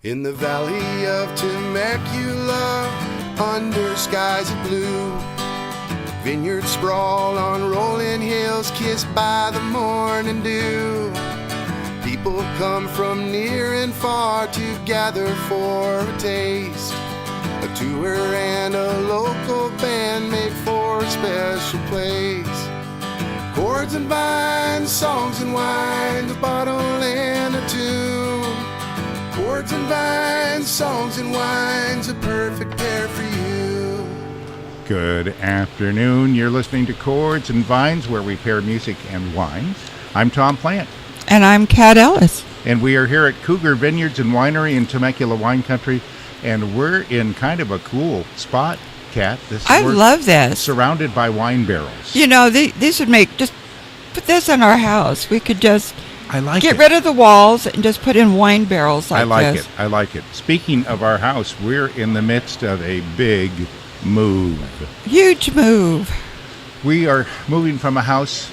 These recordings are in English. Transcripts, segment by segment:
In the valley of Temecula, under skies of blue, Vineyard sprawl on rolling hills, kissed by the morning dew. People come from near and far to gather for a taste. A tour and a local band make for a special place. Chords and vines, songs and wines, a bottle and a tune. Chords and vines, songs and wines, a perfect pair for you. Good afternoon. You're listening to Chords and Vines, where we pair music and wine. I'm Tom Plant. And I'm Kat Ellis. And we are here at Cougar Vineyards and Winery in Temecula Wine Country. And we're in kind of a cool spot, Kat. I love this. Surrounded by wine barrels. You know, these would make, just put this in our house. We could just get it. rid of the walls and just put in wine barrels like this. I like it. Speaking of our house, we're in the midst of a big move. Huge move. We are moving from a house.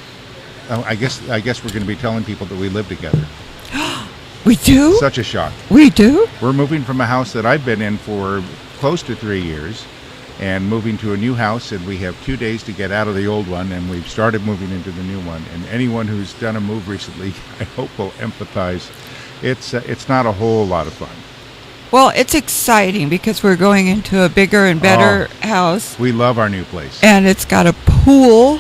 I guess we're going to be telling people that we live together. We do? Such a shock. We do? We're moving from a house that I've been in for close to 3 years and moving to a new house, and we have 2 days to get out of the old one, and we've started moving into the new one. And anyone who's done a move recently, I hope will empathize. It's not a whole lot of fun. Well, it's exciting because we're going into a bigger and better house. We love our new place. And it's got a pool.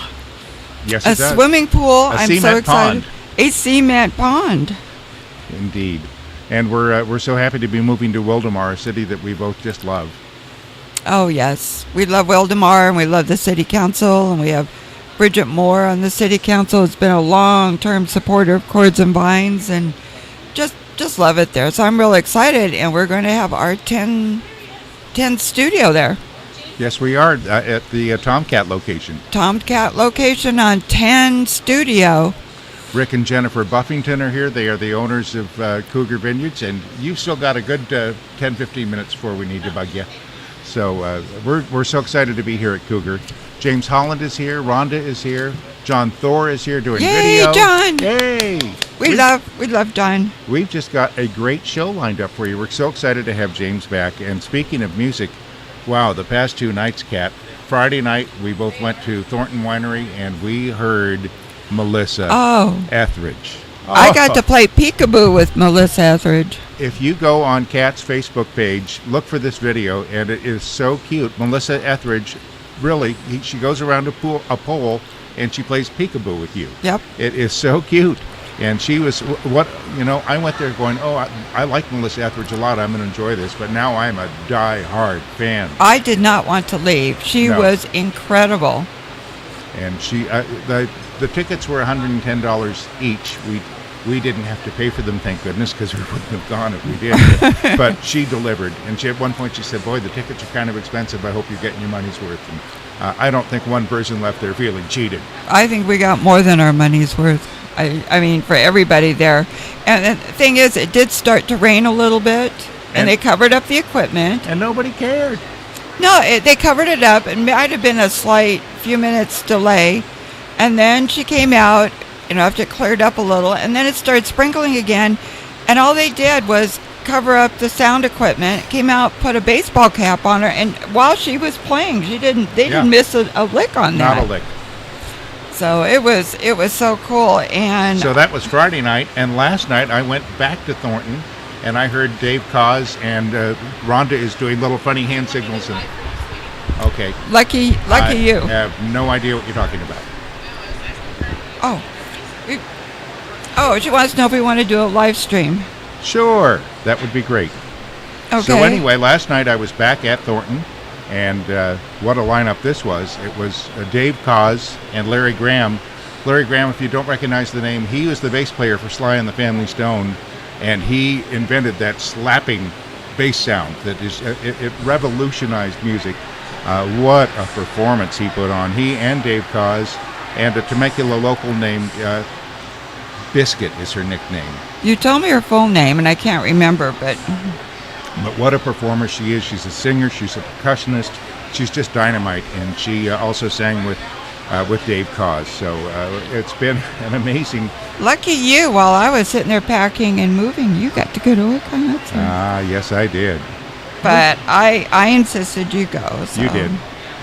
Yes, it does. A swimming pool. I'm so excited. Pond. A cement pond. Indeed. And we're so happy to be moving to Wildemar, a city that we both just love. Oh, yes. We love Wildemar, and we love the city council, and we have Bridget Moore on the city council. It's been a long-term supporter of Chords and Vines, and just love it there. So I'm really excited, and we're going to have our 10 studio there. Yes, we are at the Tomcat location. Tomcat location on 10 studio. Rick and Jennifer Buffington are here. They are the owners of Cougar Vineyards, and you've still got a good 10-15 minutes before we need to bug you. So we're so excited to be here at Cougar. James Holland is here. Rhonda is here. John Thor is here doing video. Yay, John! Yay! We love John. We've just got a great show lined up for you. We're so excited to have James back. And speaking of music, wow, the past 2 nights, Kat. Friday night, we both went to Thornton Winery, and we heard Melissa Etheridge. I got to play peekaboo with Melissa Etheridge. If you go on Kat's Facebook page, look for this video, and it is so cute. Melissa Etheridge, really, she goes around a pole, and she plays peekaboo with you. Yep. It is so cute. And she was, I went there going, I like Melissa Etheridge a lot. I'm going to enjoy this. But now I'm a die-hard fan. I did not want to leave. She was incredible. And she, the tickets were $110 each. We didn't have to pay for them, thank goodness, because we wouldn't have gone if we did. But she delivered. And at one point she said, boy, the tickets are kind of expensive. I hope you're getting your money's worth. And I don't think one person left there feeling cheated. I think we got more than our money's worth. I mean, for everybody there. And the thing is, it did start to rain a little bit, and they covered up the equipment. And nobody cared. No, they covered it up. It might have been a slight few minutes delay. And then she came out, after it cleared up a little, and then it started sprinkling again. And all they did was cover up the sound equipment, came out, put a baseball cap on her, and while she was playing, they didn't miss a lick on that. Not a lick. So it was so cool. And so that was Friday night, and last night I went back to Thornton, and I heard Dave Cause and Rhonda is doing little funny hand signals. And okay, lucky you. I have no idea what you're talking about. She wants to know if we want to do a live stream. Sure, that would be great. Okay. So anyway, last night I was back at Thornton, and what a lineup this was. It was Dave Cause and Larry Graham. Larry Graham, if you don't recognize the name, he was the bass player for Sly and the Family Stone, and he invented that slapping bass sound that is it revolutionized music. What a performance he put on. He and Dave Cause, and a Temecula local named Biscuit is her nickname. You told me her full name, and I can't remember, but what a performer she is. She's a singer, she's a percussionist, she's just dynamite. And she also sang with with Dave Cause. So it's been an amazing. Lucky you, while I was sitting there packing and moving, you got to go to a concert. Yes, I did. But I insisted you go. So You did.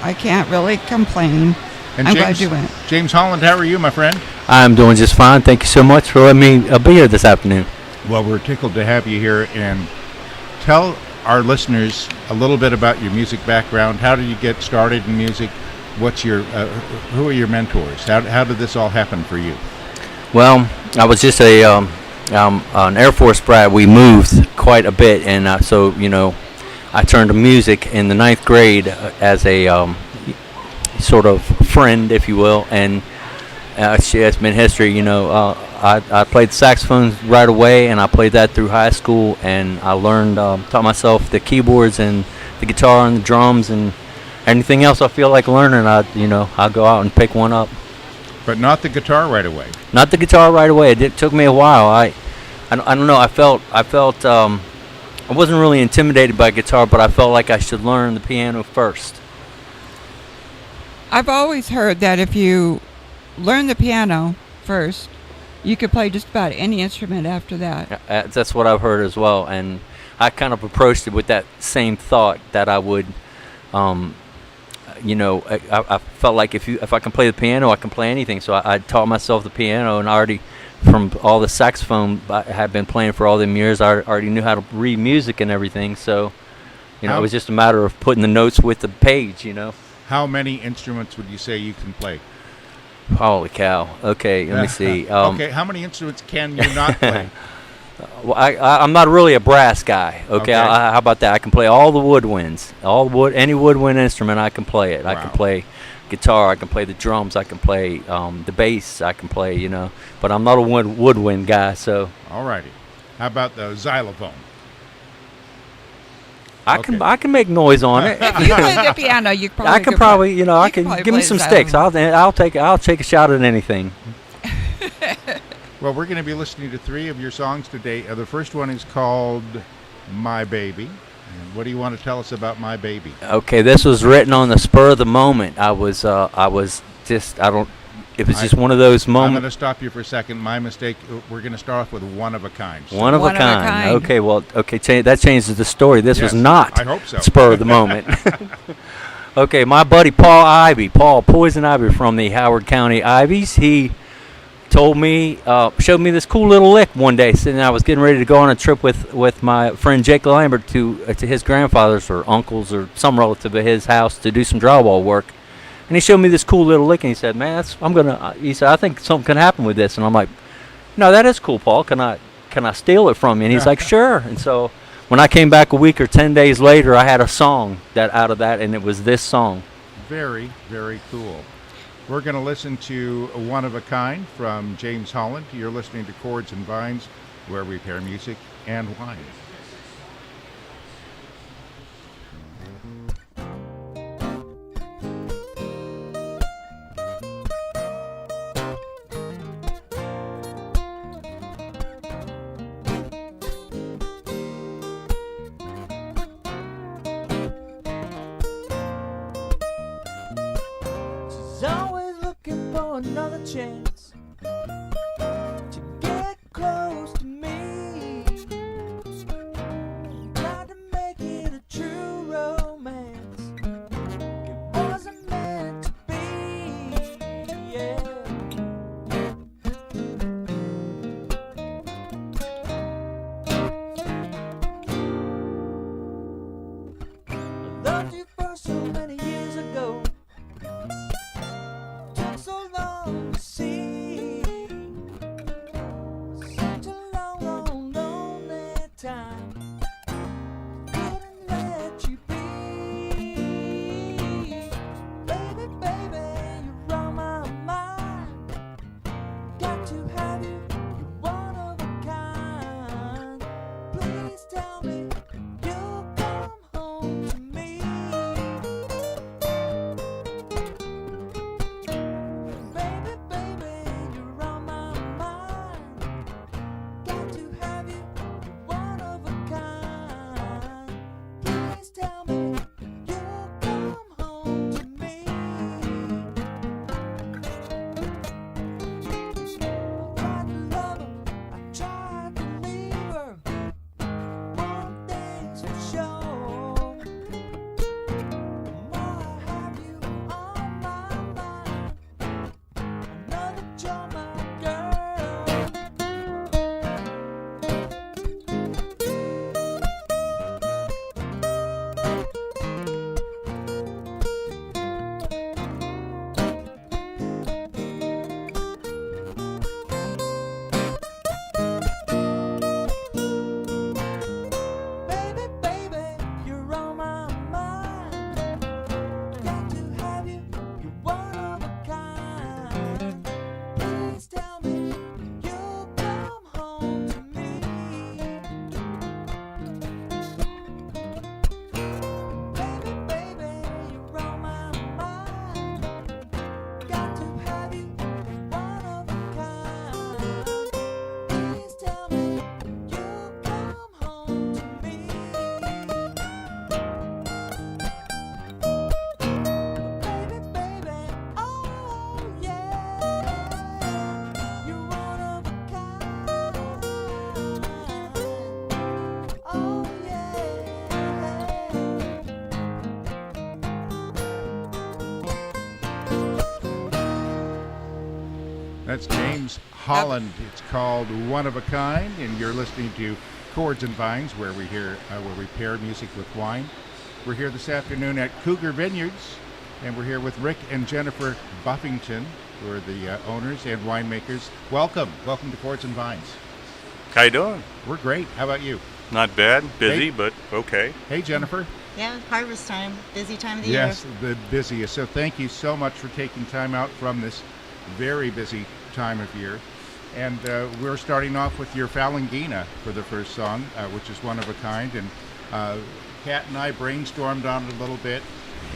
I can't really complain. And I'm glad you went. James Holland, how are you, my friend? I'm doing just fine. Thank you so much for letting me be here this afternoon. Well, we're tickled to have you here, and tell our listeners a little bit about your music background. How did you get started in music? What's your who are your mentors? How did this all happen for you? Well, I was just an Air Force brat. We moved quite a bit, and so I turned to music in the 9th grade as a sort of friend, if you will, and it's been history. I played saxophone right away, and I played that through high school, and I learned, taught myself the keyboards and the guitar and the drums and anything else I feel like learning. I'll go out and pick one up. But not the guitar right away. Not the guitar right away. It took me a while. I don't know. I felt I wasn't really intimidated by guitar, but I felt like I should learn the piano first. I've always heard that if you learn the piano first, you could play just about any instrument after that. That's what I've heard as well, and I kind of approached it with that same thought that I would, I felt like if I can play the piano, I can play anything. So I taught myself the piano, and already from all the saxophone I had been playing for all them years, I already knew how to read music and everything. So, it was just a matter of putting the notes with the page. How many instruments would you say you can play? Holy cow. Okay, let me see. Okay, how many instruments can you not play? Well, I'm not really a brass guy. Okay, how about that? I can play all the woodwinds, any woodwind instrument. I can play it. Wow. I can play guitar. I can play the drums. I can play the bass. I can play, but I'm not a woodwind guy. So. All righty. How about the xylophone? I can make noise on it. If you play the piano, you probably I can give me some sticks. I'll take a shot at anything. Well, we're going to be listening to 3 of your songs today. The first one is called My Baby. And what do you want to tell us about My Baby? Okay, this was written on the spur of the moment. It was just one of those moments. I'm going to stop you for a second. My mistake. We're going to start off with One of a Kind. One of a kind. Okay, well, that changes the story. This was not I hope so. Spur of the moment. Okay, my buddy Paul Poison Ivy from the Howard County Ivies, he told me, showed me this cool little lick one day. And I was getting ready to go on a trip with my friend Jake Lambert to his grandfather's or uncle's or some relative at his house to do some drywall work. And he showed me this cool little lick, and he said, "Man, he said, I think something can happen with this." And I'm like, "No, that is cool, Paul. Can I steal it from you?" And he's like, "Sure." And so when I came back a week or 10 days later, I had a song out of that, and it was this song. Very, very cool. We're going to listen to One of a Kind from James Holland. You're listening to Chords and Vines, where we pair music and wine. Another chance to get close to me. Tried to make it a true romance. It wasn't meant to be, yeah. I loved you for so many years ago. Took so long to see. Such a long, long, lonely time. Couldn't let you be. Baby, baby, you're on my mind. Got to have you, you're one of a kind. Please tell me you'll come home to me. Baby, baby, you're on my mind. Got to have you, you're one of a kind. Please tell me you'll come home to me. That's James Holland. It's called One of a Kind, and you're listening to Chords and Vines, where we pair music with wine. We're here this afternoon at Cougar Vineyards, and we're here with Rick and Jennifer Buffington, who are the owners and winemakers. Welcome to Chords and Vines. How you doing? We're great. How about you? Not bad. Busy, Hey. but okay. Hey, Jennifer. Yeah, harvest time, busy time of the Yes, year. the busiest. So thank you so much for taking time out from this very busy time of year. And we're starting off with your Falangina for the first song, which is One of a Kind. And Kat and I brainstormed on it a little bit,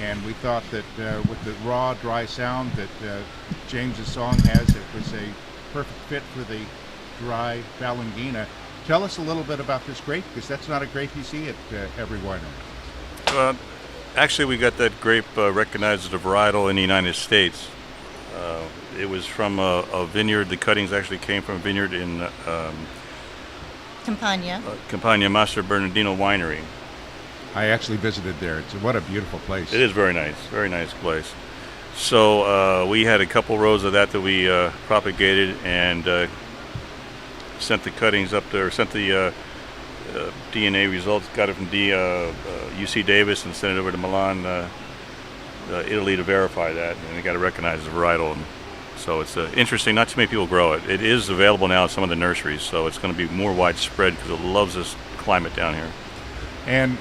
and we thought that with the raw, dry sound that James's song has, it was a perfect fit for the dry Falangina. Tell us a little bit about this grape, because that's not a grape you see at every winery. Actually, we got that grape recognized as a varietal in the United States. It was from a vineyard. The cuttings actually came from a vineyard in Campagna. Campagna Master Bernardino Winery. I actually visited there. What a beautiful place. It is very nice place. So we had a couple rows of that we propagated and sent the cuttings up there, sent the DNA results, got it from UC Davis and sent it over to Milan, Italy to verify that, and they got it recognized as a varietal. And so it's interesting. Not too many people grow it. It is available now at some of the nurseries, so it's going to be more widespread because it loves this climate down here. And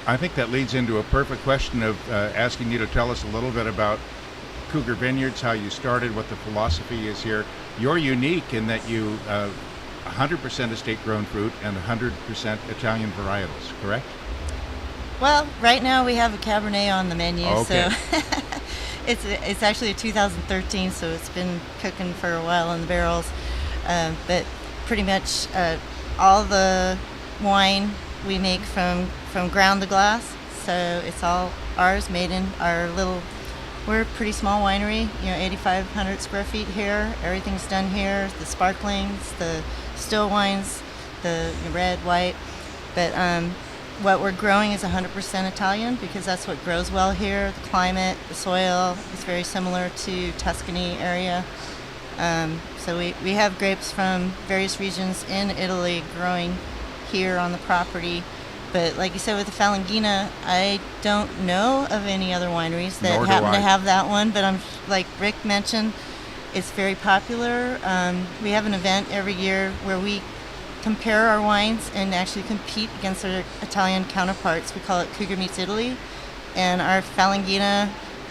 I think that leads into a perfect question of asking you to tell us a little bit about Cougar Vineyards, how you started, what the philosophy is here. You're unique in that you 100% estate-grown fruit and 100% Italian varietals, correct? Well, right now we have a Cabernet on the menu, Okay. so it's actually a 2013, so it's been cooking for a while in the barrels. But pretty much all the wine we make from ground to glass, so it's all ours, made in our little. We're a pretty small winery, 8,500 square feet here. Everything's done here. The sparklings, the still wines, the red, white. But what we're growing is 100% Italian because that's what grows well here. The climate, the soil is very similar to Tuscany area. So we have grapes from various regions in Italy growing here on the property. But like you said, with the Falangina, I don't know of any other wineries that Nor do happen I. to have that one. But I'm like Rick mentioned, it's very popular. We have an event every year where we compare our wines and actually compete against our Italian counterparts. We call it Cougar Meets Italy. And our Falangina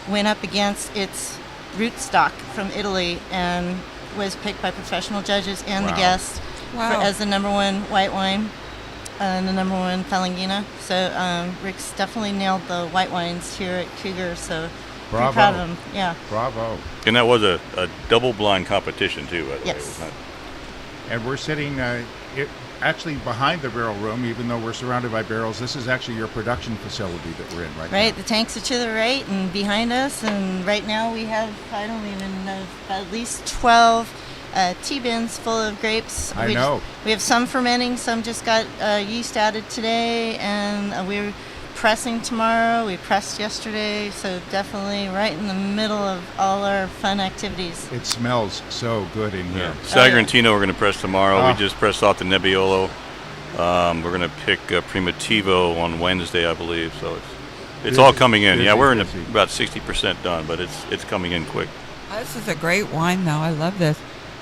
went up against its rootstock from Italy and was picked by professional judges and the Wow. guests Wow. as the number one white wine and the number one Falangina. So Rick's definitely nailed the white wines here at Cougar. So Bravo. pretty proud of him. Yeah. Bravo. And that was a double-blind competition, too, by the way. Yes. It was not, And we're sitting actually behind the barrel room, even though we're surrounded by barrels. This is actually your production facility that we're in right Right, now. the tanks are to the right and behind us, and right now we have, I don't even know, at least 12 T-bins full of grapes. I know. We have some fermenting, some just got yeast added today, and we're pressing tomorrow. We pressed yesterday, so definitely right in the middle of all our fun activities. It smells so good in here. Sagrantino we're going to press tomorrow. Ah. We just pressed off the Nebbiolo. We're going to pick Primitivo on Wednesday, I believe. So it's all coming in. Yeah, we're busy. about 60% done, but it's coming in quick. This is a great wine, though. I love this.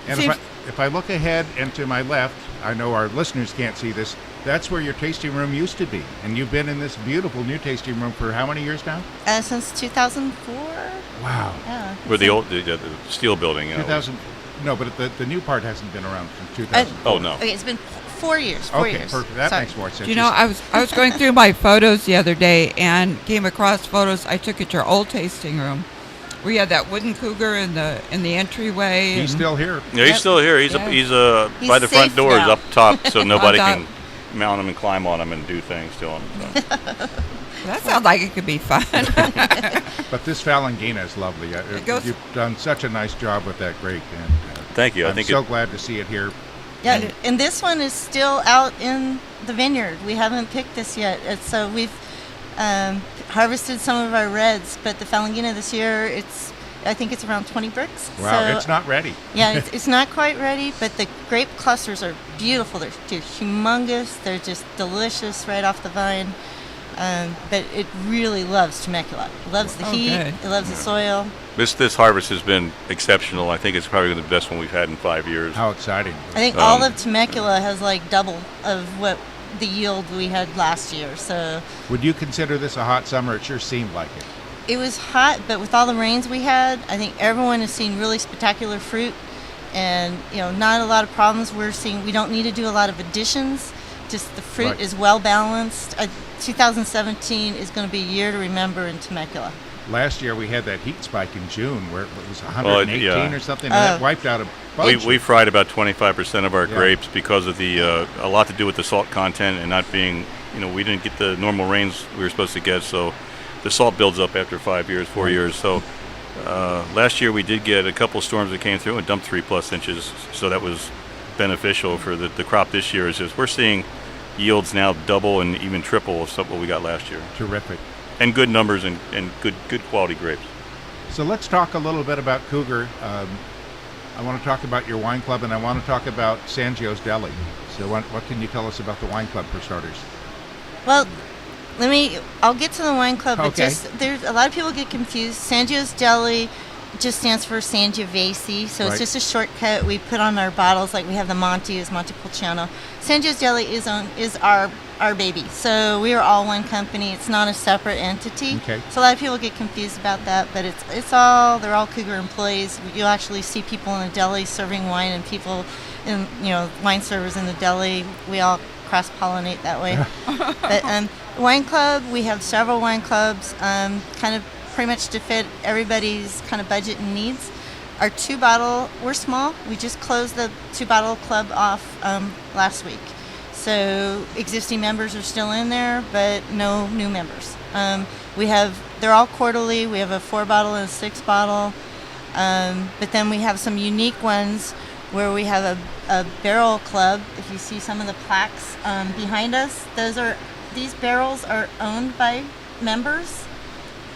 And Seems- if I look ahead and to my left, I know our listeners can't see this, that's where your tasting room used to be. And you've been in this beautiful new tasting room for how many years now? Since 2004. Wow. Yeah. We're the old the steel building. 2000. No, but the new part hasn't been around since 2000. Oh, no. Okay, it's been 4 years. 4 Okay, years. perfect. That Sorry. makes more sense. Do you know, I was going through my photos the other day and came across photos I took at your old tasting room. We had that wooden cougar in the entryway. He's and- still here. Yeah, he's Yep. still here. He's Yeah. he's He's by the front safe doors now. up top, so nobody On can mount him and climb on him and do things to him. So. That sounds like it could be fun. But this Falangina is lovely. goes- You've done such a nice job with that grape. And, Thank you. I I'm think so glad to see it here. Yeah, and this one is still out in the vineyard. We haven't picked this yet. So we've harvested some of our reds, but the Falangina this year, I think it's around 20 bricks. Wow, So, it's not ready. yeah, it's not quite ready, but the grape clusters are beautiful. They're humongous. They're just delicious right off the vine. But it really loves Temecula. It loves the heat. good. It loves the soil. This harvest has been exceptional. I think it's probably the best one we've had in 5 years. How exciting. I think all of Temecula has like double of what the yield we had last year. So Would you consider this a hot summer? It sure seemed like it. it was hot, but with all the rains we had, I think everyone has seen really spectacular fruit, and not a lot of problems. We don't need to do a lot of additions. Just the fruit Right. is well balanced. 2017 is going to be a year to remember in Temecula. Last year we had that heat spike in June where it was 118 yeah. or something, and that wiped out a bunch. We fried about 25% of our Yeah. grapes because of the a lot to do with the salt content and not being, we didn't get the normal rains we were supposed to get, so the salt builds up after 5 years, 4 years. So last year we did get a couple storms that came through and dumped 3+ inches, so that was beneficial for the crop this year. Is just we're seeing yields now double and even triple of what we got last year, Terrific. and good numbers and good quality grapes. So let's talk a little bit about Cougar. I want to talk about your wine club, and I want to talk about Sangio's Deli. So what can you tell us about the wine club for starters? Well, I'll get to the wine club, but Okay. there's a lot of people get confused. Sangio's Deli just stands for Sangiovese, so Right. it's just a shortcut we put on our bottles, like we have the Monte is Montepulciano. Sangio's Deli is our baby, so we are all one company. It's not a separate entity. Okay. So a lot of people get confused about that, but they're all Cougar employees. You'll actually see people in the deli serving wine, and people in wine servers in the deli. We all cross-pollinate that way. But wine club, we have several wine clubs, kind of pretty much to fit everybody's kind of budget and needs. Our 2-bottle, we're small. We just closed the 2-bottle club off last week. So existing members are still in there, but no new members. They're all quarterly. We have a 4-bottle and a 6-bottle. But then we have some unique ones where we have a barrel club. If you see some of the plaques behind us, these barrels are owned by members.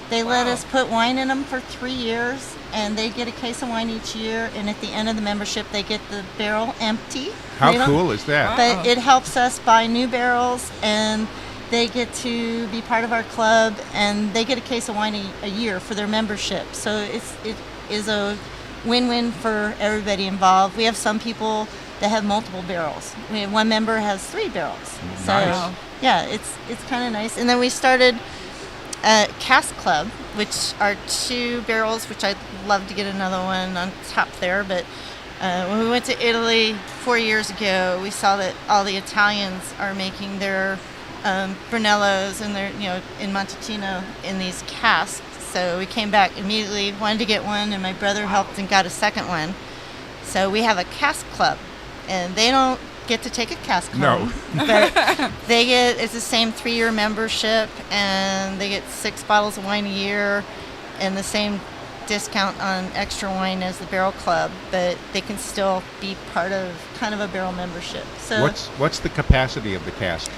They let us put wine in them for 3 years, and they get a case of wine each year, and at the end of the membership they get the barrel empty. How cool is that? But it helps us buy new barrels, and they get to be part of our club, and they get a case of wine a year for their membership. So it is a win-win for everybody involved. We have some people that have multiple barrels. We have one member has 3 barrels. Nice. So yeah, it's kind of nice. And then we started Cask Club, which are 2 barrels, which I'd love to get another one on top there. But when we went to Italy 4 years ago, we saw that all the Italians are making their Brunellos and their, in Montalcino in these casks. So we came back immediately, wanted to get one, and my brother helped and got a second one. So we have a Cask Club, and they don't get to take a cask home. No. But it's the same 3-year membership, and they get 6 bottles of wine a year and the same discount on extra wine as the barrel club, but they can still be part of kind of a barrel membership. So What's the capacity of the cask?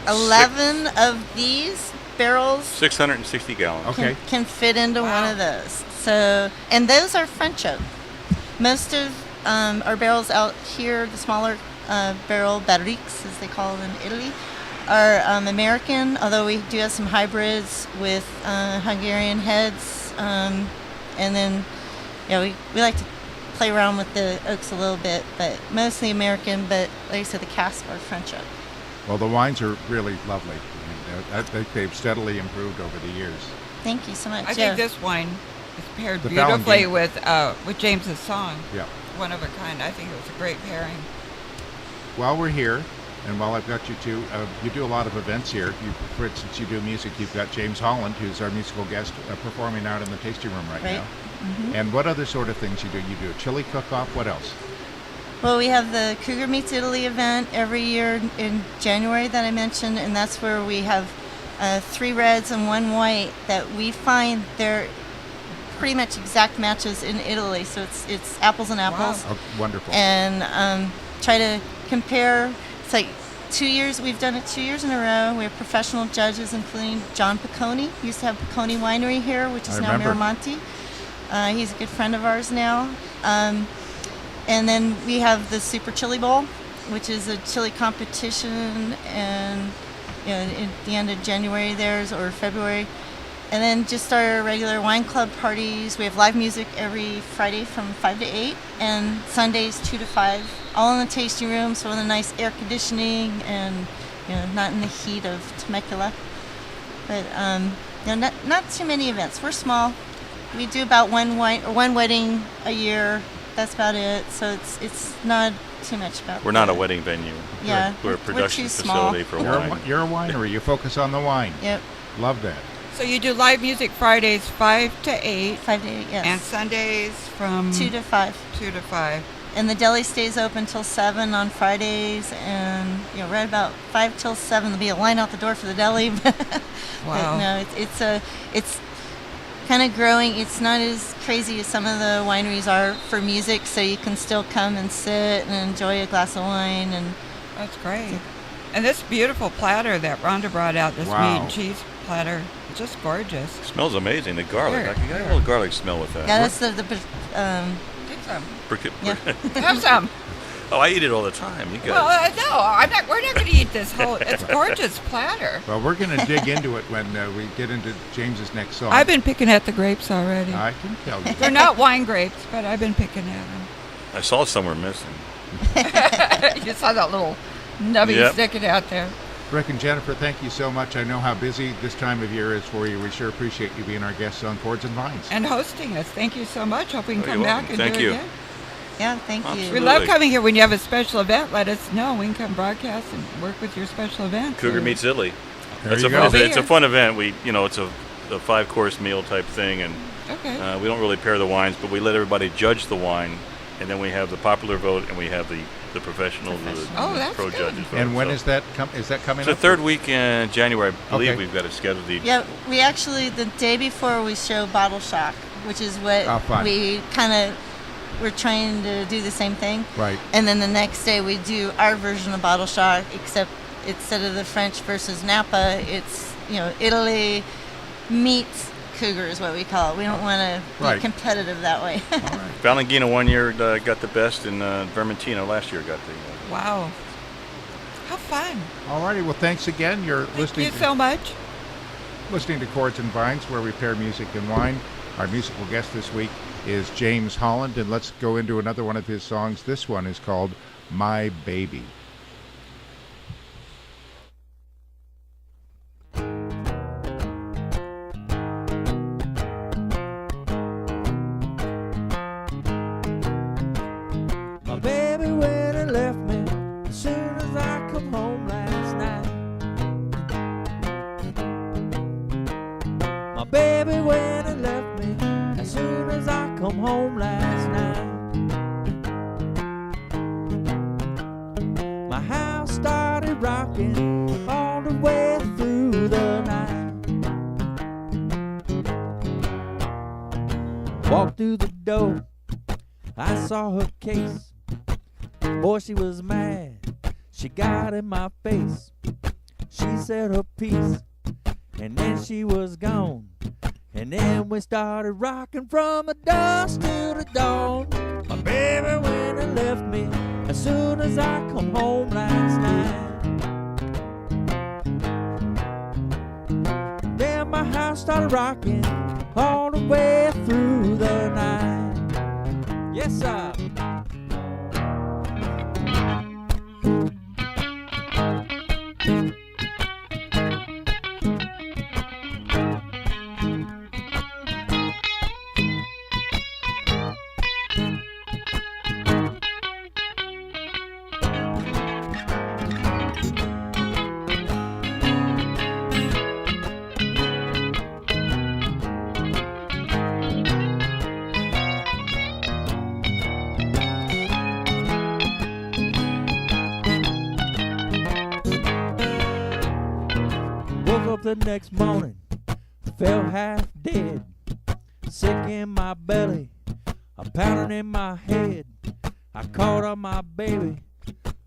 11 of these barrels 660 gallons. Okay. can fit into one of those. So, and those are French oak. Most of our barrels out here, the smaller barrel barriques, as they call them in Italy, are American, although we do have some hybrids with Hungarian heads. And then, we like to play around with the oaks a little bit, but mostly American, but like I said, the casks are French oak. Well, the wines are really lovely. And, I think they've steadily improved over the years. Thank you so much. I think this wine is paired The beautifully Valentine. with James's song. Yeah. One of a kind. I think it was a great pairing. While we're here, and while I've got you two, you do a lot of events here. For instance, you do music. You've got James Holland, who's our musical guest, performing out in the tasting room right now. Mm-hmm. And what other sort of things you do? You do a chili cook-off. What else? Well, we have the Cougar Meets Italy event every year in January that I mentioned, and that's where we have 3 reds and 1 white that we find they're pretty much exact matches in Italy. So it's apples and apples. Oh, wonderful. And try to compare. It's like 2 years. We've done it 2 years in a row. We have professional judges, including John Picconi. We used to have Picconi Winery here, which is I now remember. Miramonte. He's a good friend of ours now. And then we have the Super Chili Bowl, which is a chili competition, and at the end of January theirs or February. And then just our regular wine club parties. We have live music every Friday from 5 to 8 and Sundays 2 to 5, all in the tasting room, so in the nice air conditioning and not in the heat of Temecula. But not too many events. We're small. We do about one wedding a year. That's about it. So it's not too much about. We're not a wedding venue. Yeah, We're a production facility for wine. You're a winery. You focus on the wine. Yep. Love that. So you do live music Fridays 5 to 8. 5 to 8, yes. And Sundays from 2 to 5. 2 to 5. And the deli stays open till 7 on Fridays, and right about 5 till 7 there'll be a line out the door for the deli. Wow. But no, it's kind of growing. It's not as crazy as some of the wineries are for music, so you can still come and sit and enjoy a glass of wine. And that's great. And this beautiful platter that Rhonda brought out, this meat and cheese platter, just gorgeous. It smells amazing. The garlic. Sure, I can get a little garlic smell with that. Yeah, that's the Take some. yeah. Have some. Oh, I eat it all the time. You guys. Well, no, we're not going to eat this whole. It's gorgeous platter. Well, we're going to dig into it when we get into James's next song. I've been picking at the grapes already. I can tell you. They're not wine grapes, but I've been picking at them. I saw somewhere missing. You saw that little nubby sticking out there. Rick and Jennifer, thank you so much. I know how busy this time of year is for you. We sure appreciate you being our guests on Chords and Vines. And hosting us. Thank you so much. Hope we can Oh, come you're back welcome. and Thank do you. it again. Yeah, thank you. Absolutely. We love coming here. When you have a special event, let us know. We can come broadcast and work with your special event. Cougar meets Italy. There you go. It's a fun event. It's a 5-course meal type thing, and Okay. we don't really pair the wines, but we let everybody judge the wine, and then we have the popular vote, and we have the professionals, Oh, the that's pro good. judges vote. And when So is that coming it's up? the third week in January. I believe Okay. we've got it scheduled. Yeah, we actually, the day before we show Bottle Shock, which is what fun. we we're trying to do the same thing. Right. And then the next day we do our version of Bottle Shock, except instead of the French versus Napa, it's, Italy meets Cougar is what we call it. We don't want to be competitive that way. All right. Valentino one year got the best, and Vermentino last year got the. Wow. How fun. All righty. Well, thanks again. You're Thank you so much. listening to Chords and Vines, where we pair music and wine. Our musical guest this week is James Holland, and let's go into another one of his songs. This one is called My Baby. My baby went and left me as soon as I come home last night. My baby went and left me as soon as I come home last night. My house started rocking all the way through the night. Walked through the door, I saw her case. Boy, she was mad. She got in my face. She said her piece, and then she was gone. And then we started rocking from the dusk to the dawn. My baby went and left me as soon as I come home last night. Then my house started rocking all the way through the night. Yes, sir. Woke up the next morning, felt half dead, sick in my belly, a pounding in my head. I called on my baby,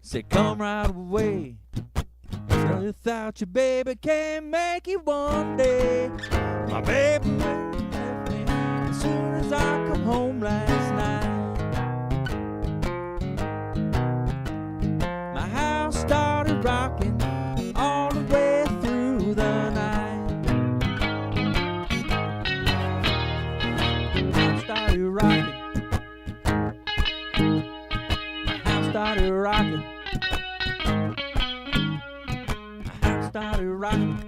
said come right away. Without you, baby, can't make it one day. My baby left me as soon as I come home last night. My house started rocking all the way through the night. House started rocking. House started rocking. House started rocking.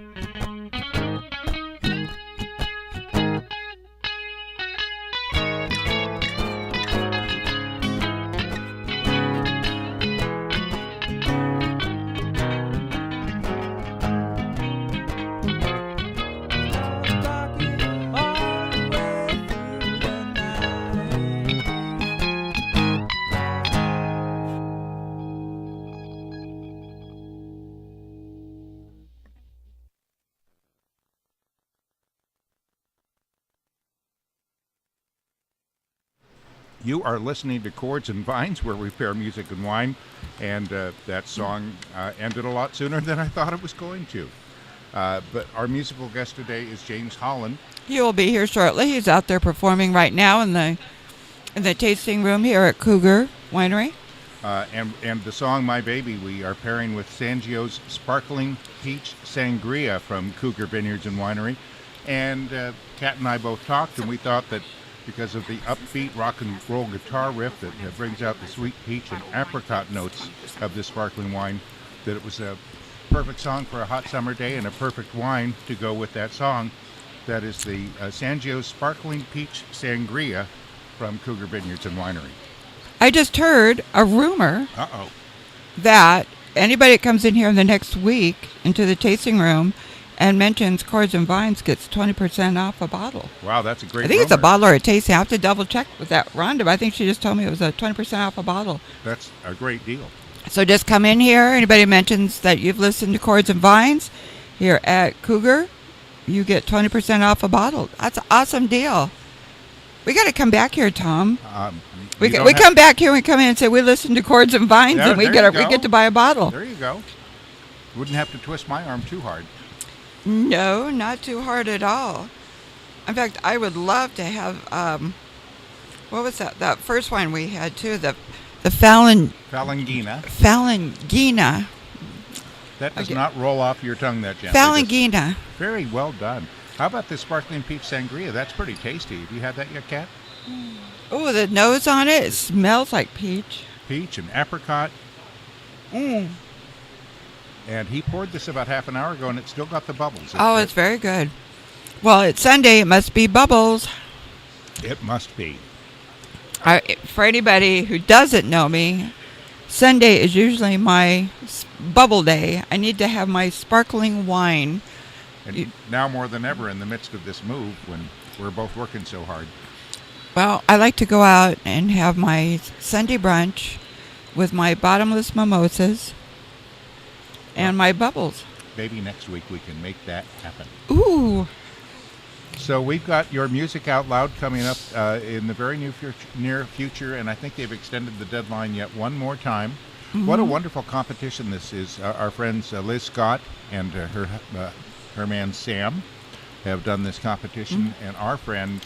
You are listening to Chords and Vines, where we pair music and wine, and that song ended a lot sooner than I thought it was going to. But our musical guest today is James Holland. He will be here shortly. He's out there performing right now in the tasting room here at Cougar Winery. And the song My Baby we are pairing with Sangio's Sparkling Peach Sangria from Cougar Vineyards and Winery. And Kat and I both talked, and we thought that because of the upbeat rock and roll guitar riff that brings out the sweet peach and apricot notes of this sparkling wine, that it was a perfect song for a hot summer day and a perfect wine to go with that song. That is the Sangio's Sparkling Peach Sangria from Cougar Vineyards and Winery. I just heard a rumor Uh-oh. that anybody that comes in here in the next week into the tasting room and mentions Chords and Vines gets 20% off a bottle. Wow, that's a great I think it's a rumor. bottle or a tasting. I have to double check with that Rhonda, but I think she just told me it was a 20% off a bottle. That's a great deal. So just come in here. Anybody mentions that you've listened to Chords and Vines here at Cougar, you get 20% off a bottle. That's an awesome deal. We got to come back here, Tom. We come back here and come in and say we listen to Chords and Vines, Yeah, and we there get you go. to buy a bottle. There you go. Wouldn't have to twist my arm too hard. No, not too hard at all. In fact, I would love to have what was that? That first wine we had too, the Falangina. Falangina. That does not roll off your tongue that gently. Falangina. Very well done. How about the sparkling peach sangria? That's pretty tasty. Have you had that yet, Kat? Oh, the nose on it smells like peach. Peach and apricot. And he poured this about half an hour ago, and it's still got the bubbles. It's very good. Well, it's Sunday. It must be bubbles. It must be. For anybody who doesn't know me, Sunday is usually my bubble day. I need to have my sparkling wine. And now more than ever in the midst of this move when we're both working so hard. Well, I like to go out and have my Sunday brunch with my bottomless mimosas and my bubbles. Maybe next week we can make that happen. Ooh. So we've got Your Music Out Loud coming up in the very near future, and I think they've extended the deadline yet one more time. Mm-hmm. What a wonderful competition this is. Our friends Liz Scott and her man Sam have done this competition, and our friend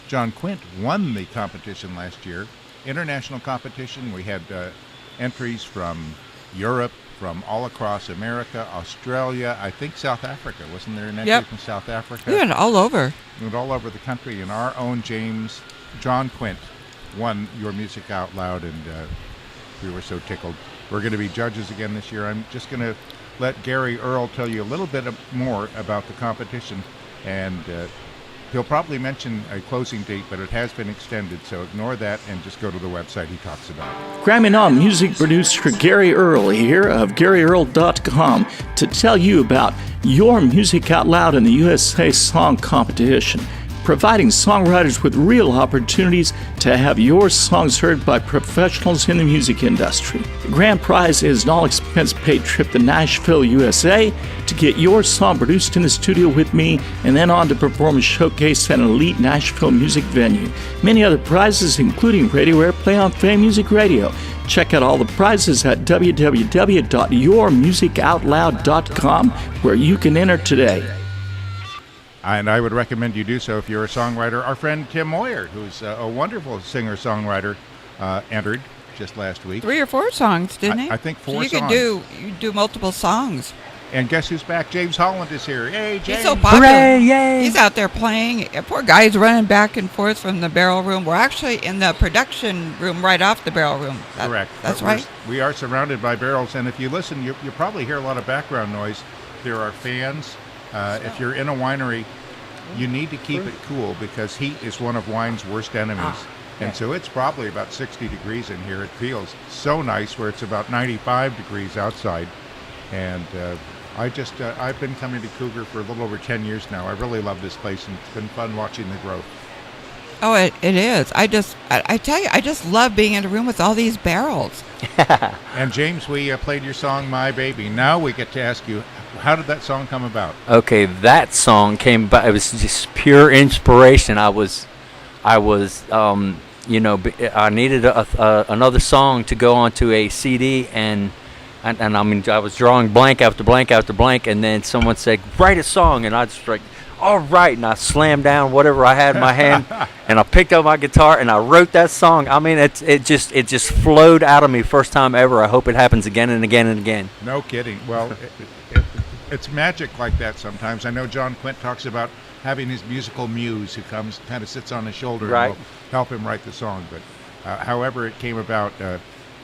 John Quint won the competition last year. International competition. We had entries from Europe, from all across America, Australia, I think South Africa. Wasn't there an entry from South Africa? We went all over. We went all over the country, and our own John Quint won Your Music Out Loud, and we were so tickled. We're going to be judges again this year. I'm just going to let Gary Earl tell you a little bit more about the competition, and he'll probably mention a closing date, but it has been extended, so ignore that and just go to the website he talks about. Grammy-nom music producer Gary Earl here of GaryEarl.com to tell you about Your Music Out Loud in the USA Song Competition, providing songwriters with real opportunities to have your songs heard by professionals in the music industry. The grand prize is an all-expense-paid trip to Nashville, USA, to get your song produced in the studio with me and then on to perform a showcase at an elite Nashville music venue. Many other prizes, including radio airplay on Fame Music Radio. Check out all the prizes at www.yourmusicoutloud.com, where you can enter today. And I would recommend you do so if you're a songwriter. Our friend Tim Moyer, who's a wonderful singer-songwriter, entered just last week. 3 or 4 songs, didn't he? I think 4 so you songs. You do multiple songs. And guess who's back? James Holland is here. Hey, James. He's so popular. Hooray, yay. He's out there playing. Poor guy's running back and forth from the barrel room. We're actually in the production room right off the barrel room. Correct. That's But right. We are surrounded by barrels, and if you listen, you probably hear a lot of background noise. There are fans. If you're in a winery, you need to keep it cool because heat is one of wine's worst enemies. And so it's probably about 60 degrees in here. It feels so nice where it's about 95 degrees outside. And I've been coming to Cougar for a little over 10 years now. I really love this place, and it's been fun watching the growth. Oh, it is. I tell you, I just love being in a room with all these barrels. And James, we played your song, My Baby. Now we get to ask you, how did that song come about? Okay, that song came about. It was just pure inspiration. I needed another song to go onto a CD, and I mean, I was drawing blank after blank after blank, and then someone said, "Write a song," and I just like, "All right," and I slammed down whatever I had in my hand, and I picked up my guitar and I wrote that song. I mean, it just flowed out of me first time ever. I hope it happens again and again and again. No kidding. Well, it's magic like that sometimes. I know John Quint talks about having his musical muse who comes, kind of sits on his shoulder Right. and will help him write the song. But however it came about,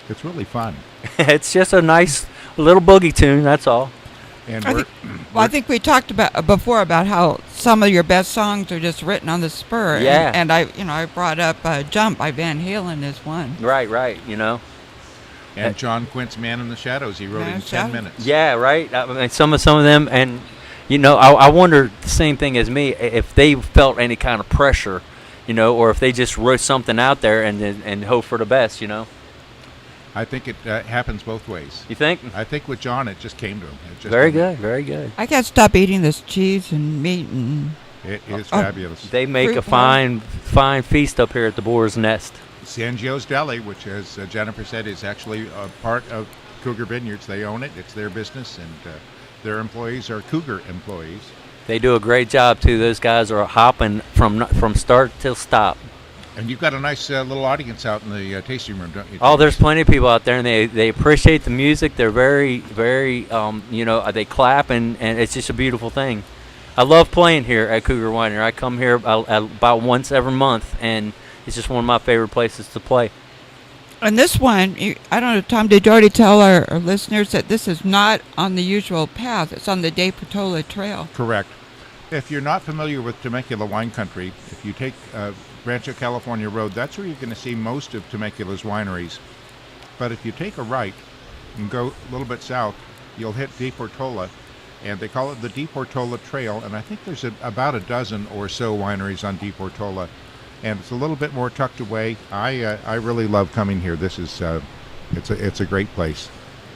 it's really fun. It's just a nice little boogie tune. That's all. And I think we talked about before about how some of your best songs are just written on the spur. Yeah. And I brought up "Jump" by Van Halen as one. Right. You know. and John Quint's Man in the Shadows, he wrote Man in in the 10 Shadows. minutes. Yeah, right. I mean, some of them, and I wonder the same thing as me if they felt any kind of pressure, or if they just wrote something out there and hope for the best, I think it happens both ways. You think? I think with John, it just came to him. It just Very good, very good. I can't stop eating this cheese and meat and It is fabulous. They make Fruit a fine feast up here at the Boar's Nest. Sangio's Deli, which, as Jennifer said, is actually a part of Cougar Vineyards. They own it. It's their business, and their employees are Cougar employees. They do a great job too. Those guys are hopping from start till stop. And you've got a nice little audience out in the tasting room, don't you? Oh, James? there's plenty of people out there, and they appreciate the music. They're very, very, they clap, and it's just a beautiful thing. I love playing here at Cougar Winery. I come here about once every month, and it's just one of my favorite places to play. And this one, I don't know, Tom, did you already tell our listeners that this is not on the usual path? It's on the De Portola Trail. Correct. If you're not familiar with Temecula wine country, if you take Rancho California Road, that's where you're going to see most of Temecula's wineries. But if you take a right and go a little bit south, you'll hit De Portola, and they call it the De Portola Trail, and I think there's about a dozen or so wineries on De Portola, and it's a little bit more tucked away. I really love coming here. This is it's a great place,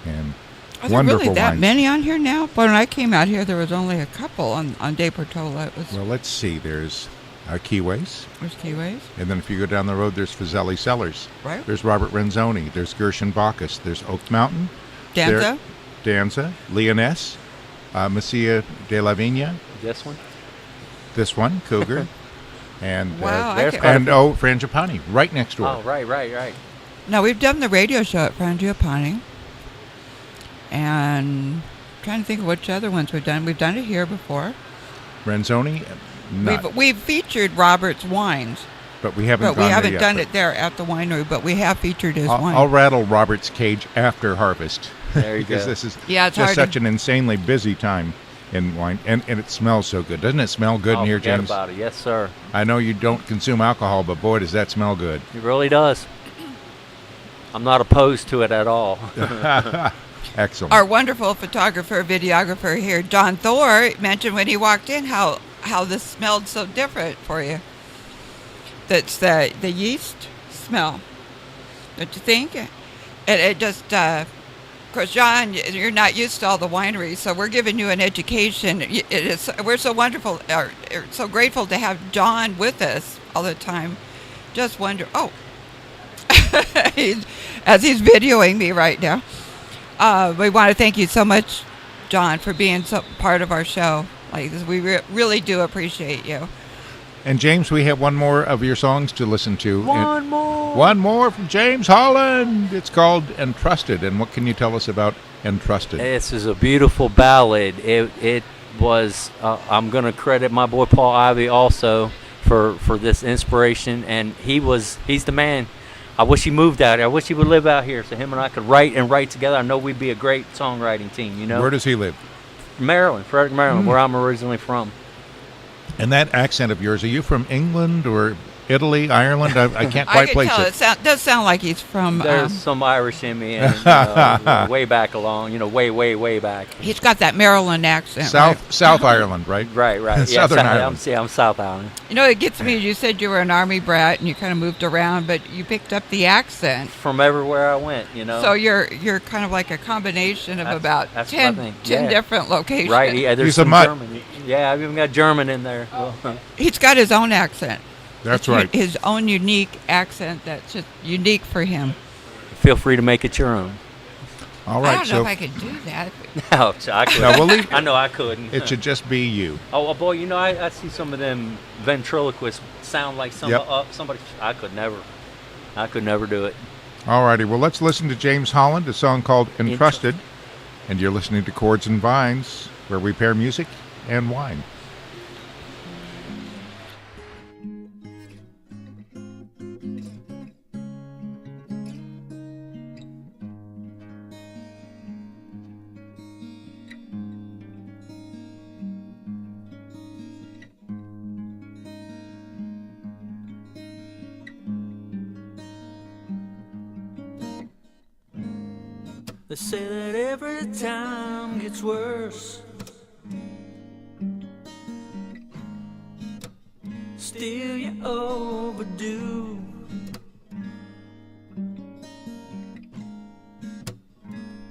and Are there wonderful really that wines. many on here now? But when I came out here, there was only a couple on De Portola. It was Well, let's see. There's Keyways, there's Keyways, and then if you go down the road, there's Fazeli Cellars. right? There's Robert Renzoni. There's Gershon Bacchus. There's Oak Mountain. Danza. Danza. Leoness. Messia de la Viña. This one? This one, Cougar. And Wow, there's Frangipani, right next door. Oh, right. Now, we've done the radio show at Frangipani, and I'm trying to think of which other ones we've done. We've done it here before. Renzoni, not. We've featured Robert's wines, But we haven't but gone we haven't there yet, done but it there at the winery, but we have featured his wine. I'll rattle Robert's cage after harvest. There you because go. this is Yeah, it's just hard such to- an insanely busy time in wine. And it smells so good. Doesn't it smell good in here, Forget James? about it. Yes, sir. I know you don't consume alcohol, but boy, does that smell good. It really does. I'm not opposed to it at all. Excellent. Our wonderful photographer, videographer here, John Thor, mentioned when he walked in how this smelled so different for you. That's the yeast smell. Don't you think? It just, of course, John, you're not used to all the wineries, so we're giving you an education. We're so wonderful, so grateful to have John with us all the time. Just wonder, as he's videoing me right now. We want to thank you so much, John, for being so part of our show. like this. We really do appreciate you. And James, we have one more of your songs to listen to. One more. One more from James Holland. It's called Entrusted. And what can you tell us about Entrusted? This is a beautiful ballad. It was, I'm going to credit my boy Paul Ivy also for this inspiration. And he's the man. I wish he moved out here. I wish he would live out here so him and I could write together. I know we'd be a great songwriting team, you know. Where does he live? Maryland, Frederick, Maryland, where I'm originally from. And that accent of yours, are you from England or Italy, Ireland? I can't quite place tell it. It does sound like he's from. There's some Irish in me, and way back along, way back. He's got that Maryland accent. South Ireland, right? Right. Yeah, Southern Ireland. I'm South Island. You know, it gets me. You said you were an Army brat and you kind of moved around, but you picked up the accent. From everywhere I went, you know. So you're kind of like a combination of about that's 10 what I think. different locations. Right. Yeah, there's He's a some mutt. German. Yeah, I've even got German in there. He's got his own accent. That's right. His own unique accent that's just unique for him. Feel free to make it your own. All right. I don't know if I could do that. No, I couldn't. No, we'll leave. I know I couldn't. It should just be you. Oh, boy, you know, I see some of them ventriloquists sound like somebody. I could never do it. All righty. Well, let's listen to James Holland, a song called Entrusted. And you're listening to Chords and Vines, where we pair music and wine. They say that every time gets worse. Still you overdue.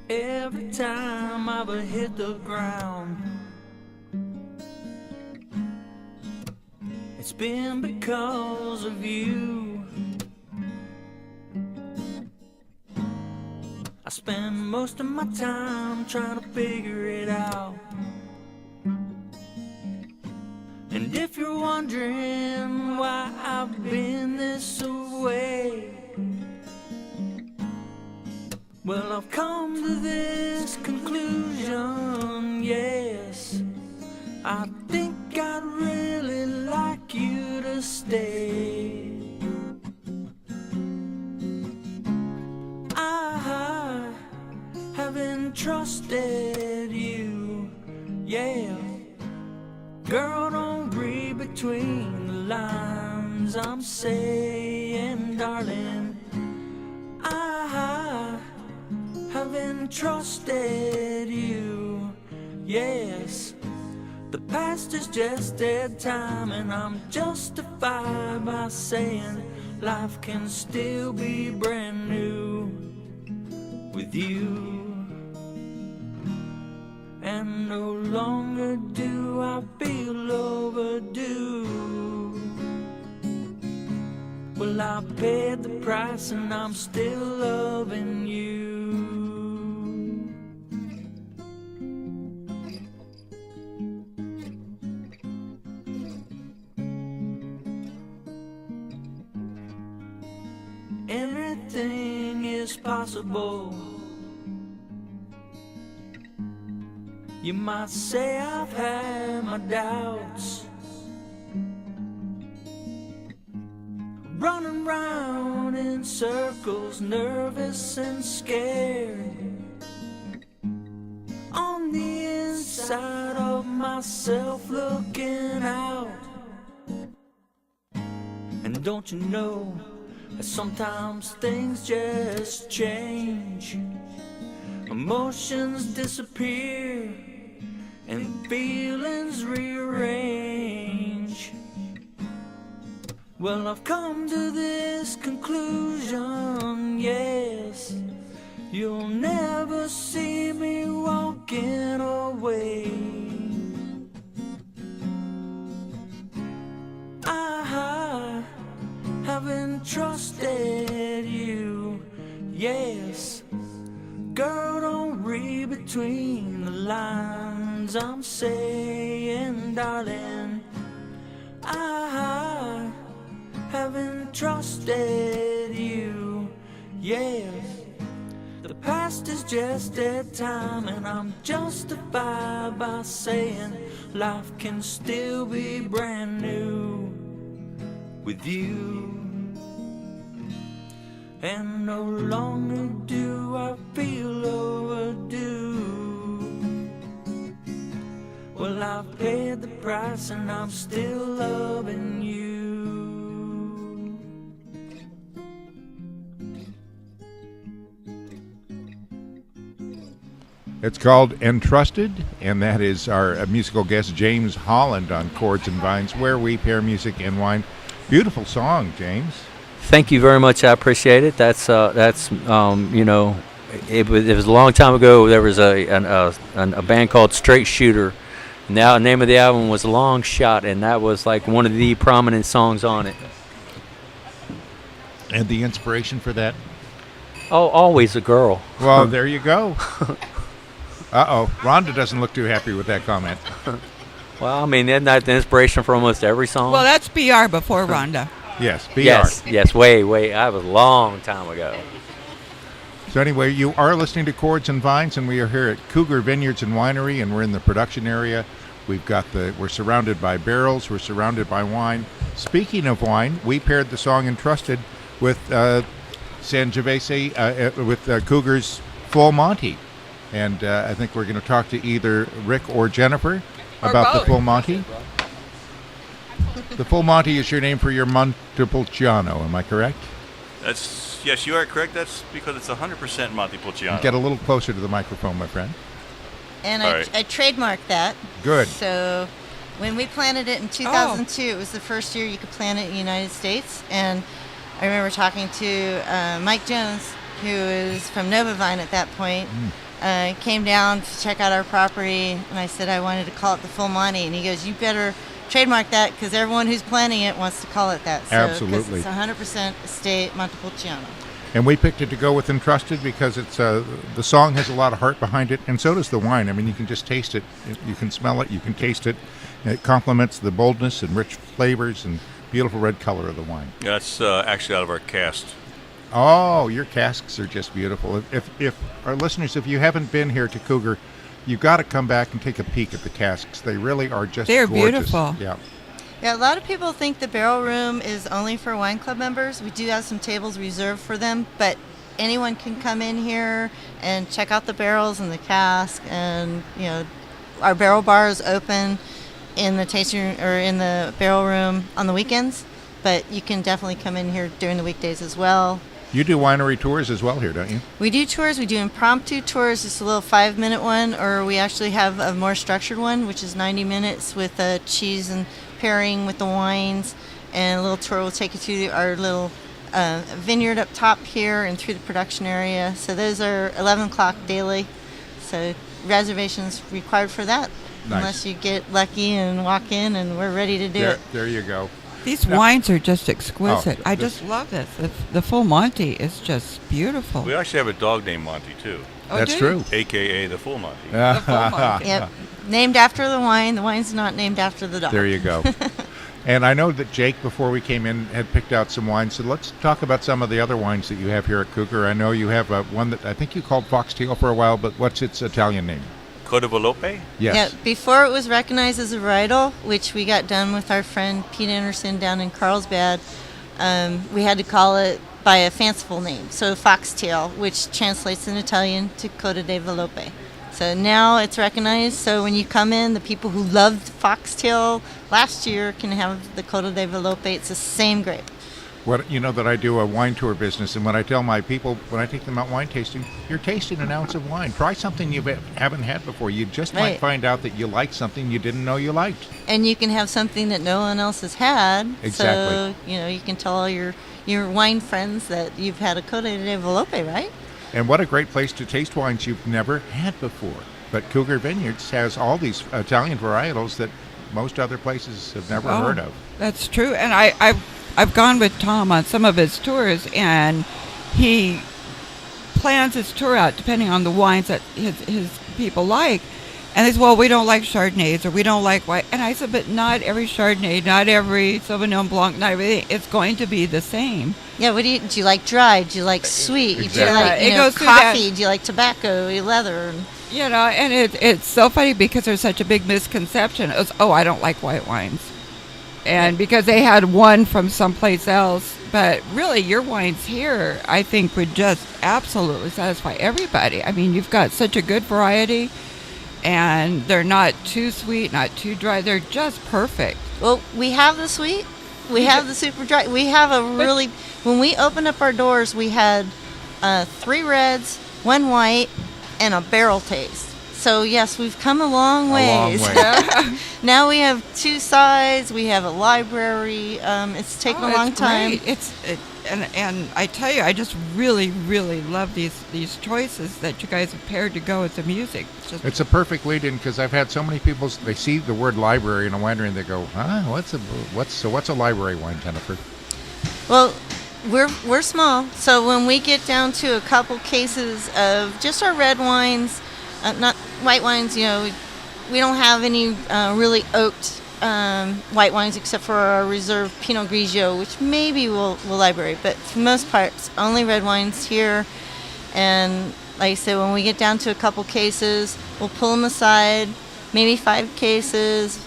Every time I've hit the ground, it's been because of you. I spend most of my time trying to figure it out. And if you're wondering why I've been this way, well, I've come to this conclusion, yes. I think I'd really like you to stay. I haven't trusted you, yeah. Girl, don't read between the lines. I'm saying, darling, I haven't trusted you, yes. The past is just dead time, and I'm justified by saying life can still be brand new with you. And no longer do I feel overdue. Well, I paid the price and I'm still loving you. Anything is possible. You might say I've had my doubts, running round in circles, nervous and scared. On the inside of myself looking out. And don't you know that sometimes things just change, emotions disappear and feelings rearrange. Well, I've come to this conclusion, yes. You'll never see me walking away. I haven't trusted you, yes. Girl, don't read between the lines. I'm saying, darling, I haven't trusted you. Yes, the past is just dead time, and I'm justified by saying life can still be brand new with you. And no longer do I feel overdue. Well, I've paid the price and I'm still loving you. It's called Entrusted, and that is our musical guest James Holland on Chords and Vines, where we pair music and wine. Beautiful song, James. Thank you very much. I appreciate it. That's you know, it was a long time ago. There was a band called Straight Shooter. Now the name of the album was Long Shot, and that was like one of the prominent songs on it. And the inspiration for that? Oh, always a girl. Well, there you go. Uh-oh. Rhonda doesn't look too happy with that comment. Well, I mean, isn't that the inspiration for almost every song? Well, that's BR before Rhonda. Yes, BR. Yes, way. That was a long time ago. So anyway, you are listening to Chords and Vines, and we are here at Cougar Vineyards and Winery, and we're in the production area. We're surrounded by barrels. We're surrounded by wine. Speaking of wine, we paired the song Entrusted with Sangiovese, with Cougar's Full Monty. And I think we're going to talk to either Rick or Jennifer about the Full Monty. The Full Monty is your name for your Montepulciano, am I correct? Yes, you are correct. That's because it's 100% Montepulciano. Get a little closer to the microphone, my friend. And All I right. trademarked that. Good. So when we planted it in 2002, it was the first year you could plant it in the United States. And I remember talking to Mike Jones, who is from Nova Vine at that point. Came down to check out our property, and I said I wanted to call it the Full Monty. And he goes, you better trademark that because everyone who's planting it wants to call it that. So, Absolutely. It's 100% estate Montepulciano. And we picked it to go with Entrusted because it's the song has a lot of heart behind it, and so does the wine. I mean, you can just taste it. You can smell it. You can taste it. And it complements the boldness and rich flavors and beautiful red color of the wine. Yeah, that's actually out of our cast. Oh, your casks are just beautiful. If our listeners, if you haven't been here to Cougar, you've got to come back and take a peek at the casks. They really are just They're gorgeous. beautiful. Yeah. Yeah, a lot of people think the barrel room is only for wine club members. We do have some tables reserved for them, but anyone can come in here and check out the barrels and the cask. And our barrel bar is open in the tasting or in the barrel room on the weekends, but you can definitely come in here during the weekdays as well. You do winery tours as well here, don't you? We do tours. We do impromptu tours, just a little 5-minute one, or we actually have a more structured one, which is 90 minutes with cheese and pairing with the wines, and a little tour will take you to our little vineyard up top here and through the production area. So those are 11 o'clock daily. So reservations required for that, Nice. unless you get lucky and walk in and we're ready to do it. There you go. These wines are just exquisite. Oh, I just love this. The Full Monty is just beautiful. We actually have a dog named Monty, too, That's do true. a.k.a. the Full Monty. The Full Monty. Yep. Named after the wine. The wine's not named after the dog. There you go. And I know that Jake, before we came in, had picked out some wines. So let's talk about some of the other wines that you have here at Cougar. I know you have one that I think you called Foxtail for a while, but what's its Italian name? Codevolope? Yes. Yeah, before it was recognized as a varietal, which we got done with our friend Pete Anderson down in Carlsbad, we had to call it by a fanciful name. So Foxtail, which translates in Italian to Coda de Velope. So now it's recognized. So when you come in, the people who loved Foxtail last year can have the Coda de Velope. It's the same grape. You know that I do a wine tour business, and when I tell my people, when I take them out wine tasting, you're tasting an ounce of wine. Try something you haven't had before. You just might Right. find out that you like something you didn't know you liked. And you can have something that no one else has had. Exactly. So, you can tell all your wine friends that you've had a Coda de Velope, right? And what a great place to taste wines you've never had before. But Cougar Vineyards has all these Italian varietals that most other places have never heard of. That's true. And I've gone with Tom on some of his tours, and he plans his tour out depending on the wines that his people like. And they said, well, we don't like Chardonnays or we don't like white. And I said, but not every Chardonnay, not every Sauvignon Blanc, not everything. It's going to be the same. Yeah, what do you like dry? Do you like sweet? Do you Exactly. like It goes through coffee? that. Do you like tobacco, leather? You know, and it's so funny because there's such a big misconception. It was, oh, I don't like white wines. And because they had one from someplace else. But really, your wines here, I think, would just absolutely satisfy everybody. I mean, you've got such a good variety. And they're not too sweet, not too dry. They're just perfect. Well, we have the sweet. We have the super dry. We have a really... When we opened up our doors, we had 3 reds, 1 white, and a barrel taste. So, yes, we've come a long ways. Now we have 2 sides. We have a library. It's taken a long time. Great. And I tell you, I just really, really love these choices that you guys have paired to go with the music. It's a perfect lead-in because I've had so many people, they see the word library in a winery and they go, what's a library wine, Jennifer? Well, we're small, so when we get down to a couple cases of just our red wines, not white wines, we don't have any really oaked white wines except for our reserve Pinot Grigio, which maybe we'll library, but for the most part, it's only red wines here. And like I said, when we get down to a couple cases, we'll pull them aside, maybe 5 cases.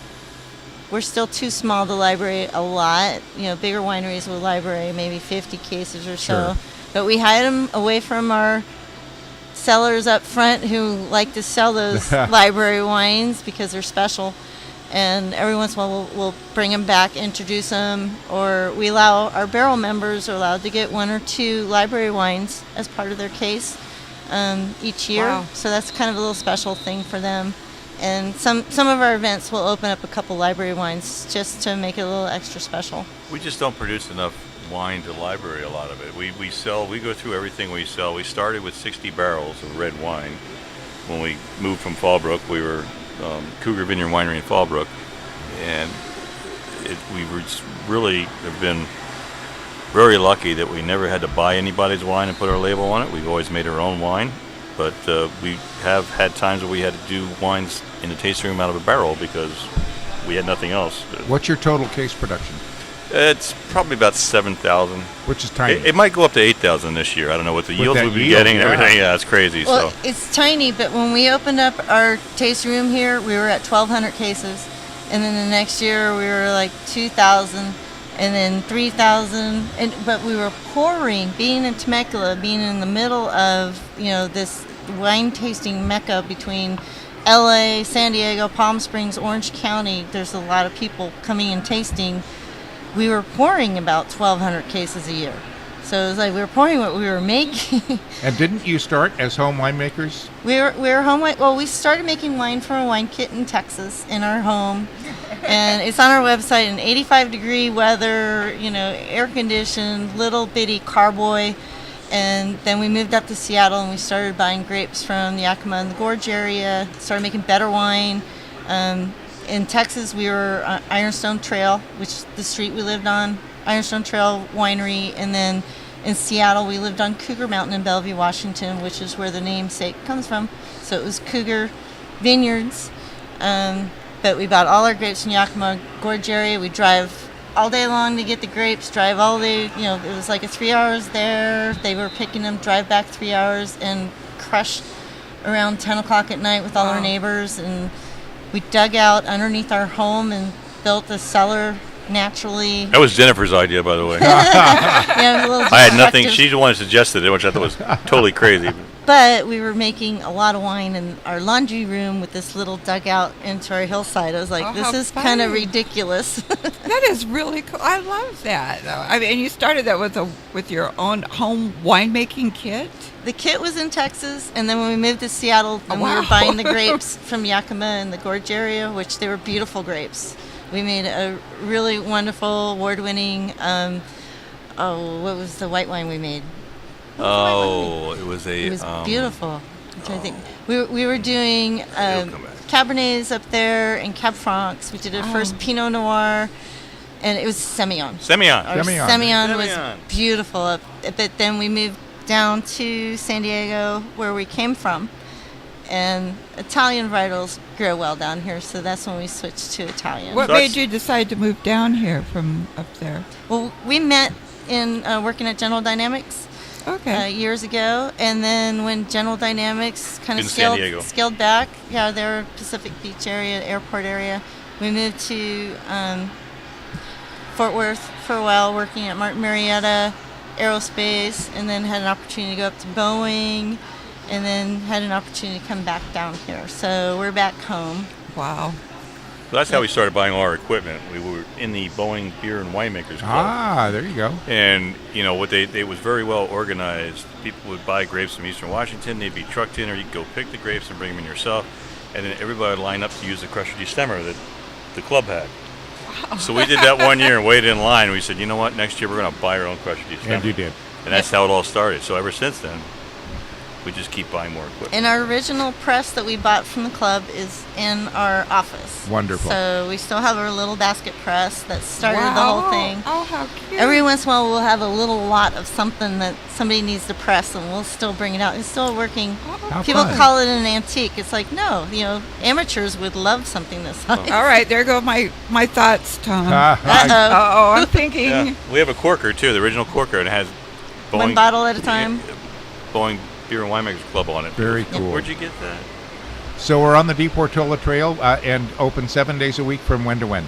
We're still too small to library a lot. Bigger wineries will library maybe 50 cases or so. Sure. But we hide them away from our sellers up front who like to sell those library wines because they're special. And every once in a while we'll bring them back, introduce them, or we allow our barrel members are allowed to get 1 or 2 library wines as part of their case each year. Wow. So that's kind of a little special thing for them. And some of our events will open up a couple library wines just to make it a little extra special. We just don't produce enough wine to library a lot of it. We go through everything we sell. We started with 60 barrels of red wine. When we moved from Fallbrook, we were Cougar Vineyard Winery in Fallbrook, and we really have been very lucky that we never had to buy anybody's wine and put our label on it. We've always made our own wine, but we have had times where we had to do wines in the tasting room out of a barrel because we had nothing else. What's your total case production? It's probably about 7,000. Which is tiny. It might go up to 8,000 this year. I don't know what the With yields that we'll be yield, getting and yeah. everything. Yeah, it's crazy. Well, So it's tiny, but when we opened up our tasting room here, we were at 1,200 cases. And then the next year, we were like 2,000, and then 3,000. But we were pouring, being in Temecula, being in the middle of, this wine tasting mecca between LA, San Diego, Palm Springs, Orange County. There's a lot of people coming and tasting. We were pouring about 1,200 cases a year. So it was like we were pouring what we were making. And didn't you start as home winemakers? We were home wine. Well, we started making wine from a wine kit in Texas in our home, and it's on our website in 85-degree weather, air conditioned, little bitty carboy. And then we moved up to Seattle and we started buying grapes from the Yakima and the Gorge area. Started making better wine. In Texas, we were on Ironstone Trail, which the street we lived on, Ironstone Trail Winery, and then in Seattle, we lived on Cougar Mountain in Bellevue, Washington, which is where the namesake comes from. So it was Cougar Vineyards, but we bought all our grapes in Yakima Gorge area. We drive all day long to get the grapes, drive all day, it was like 3 hours there. They were picking them, drive back 3 hours, and crush around 10 o'clock at night with all our neighbors. And we dug out underneath our home and built a cellar naturally. that was Jennifer's idea, by the way. Yeah, a little I had nothing. destructive. She's the one who suggested it, which I thought was totally crazy. But we were making a lot of wine in our laundry room with this little dugout into our hillside. I was like, Oh, this how is kind of funny. ridiculous. That is really cool. I love that. I mean, and you started that with your own home winemaking kit? The kit was in Texas, and then when we moved to Seattle, then we were wow. buying the grapes from Yakima and the Gorge area, which they were beautiful grapes. We made a really wonderful, award-winning, what was the white wine we made? Oh, it was a. It was beautiful. I'm trying to think. We were doing come back. Cabernets up there and Cab Francs. We did our first Pinot Noir, and it was Semillon. Semillon. Our Semillon. Semillon was Semillon. beautiful. But then we moved down to San Diego, where we came from, and Italian varietals grow well down here, so that's when we switched to Italian. What So made that's- you decide to move down here from up there? Well, we met in working at General Dynamics Okay. years ago, and then when General Dynamics kind In of San Diego. scaled back, yeah, they were Pacific Beach area, airport area. We moved to Fort Worth for a while, working at Martin Marietta Aerospace, and then had an opportunity to go up to Boeing, and then had an opportunity to come back down here. So we're back home. Wow. So that's how we started buying all our equipment. We were in the Boeing Beer and Winemakers Club. There you go. And, you know, what they was very well organized. People would buy grapes from Eastern Washington. They'd be trucked in, or you could go pick the grapes and bring them in yourself. And then everybody would line up to use the crusher destemmer that the club had. So we did that one year and waited in line. We said, you know what, next year we're going to buy our own crusher destemmer. And you did. And that's how it all started. So ever since then, we just keep buying more equipment. And our original press that we bought from the club is in our office. Wonderful. So we still have our little basket press that started Wow. the whole thing. Oh, how cute. Every once in a while, we'll have a little lot of something that somebody needs to press, and we'll still bring it out. It's still working. How People fun. call it an antique. It's like, no, you know, amateurs would love something this size. All right, there go my thoughts, Tom. Uh-oh. Uh-oh, I'm thinking. Yeah. We have a corker, too, the original corker, and it has Boeing, One bottle at a time. Boeing Beer and Winemakers Club on it. Very cool. Where'd you get that? So we're on the Deep Portola Trail and open 7 days a week from when to when?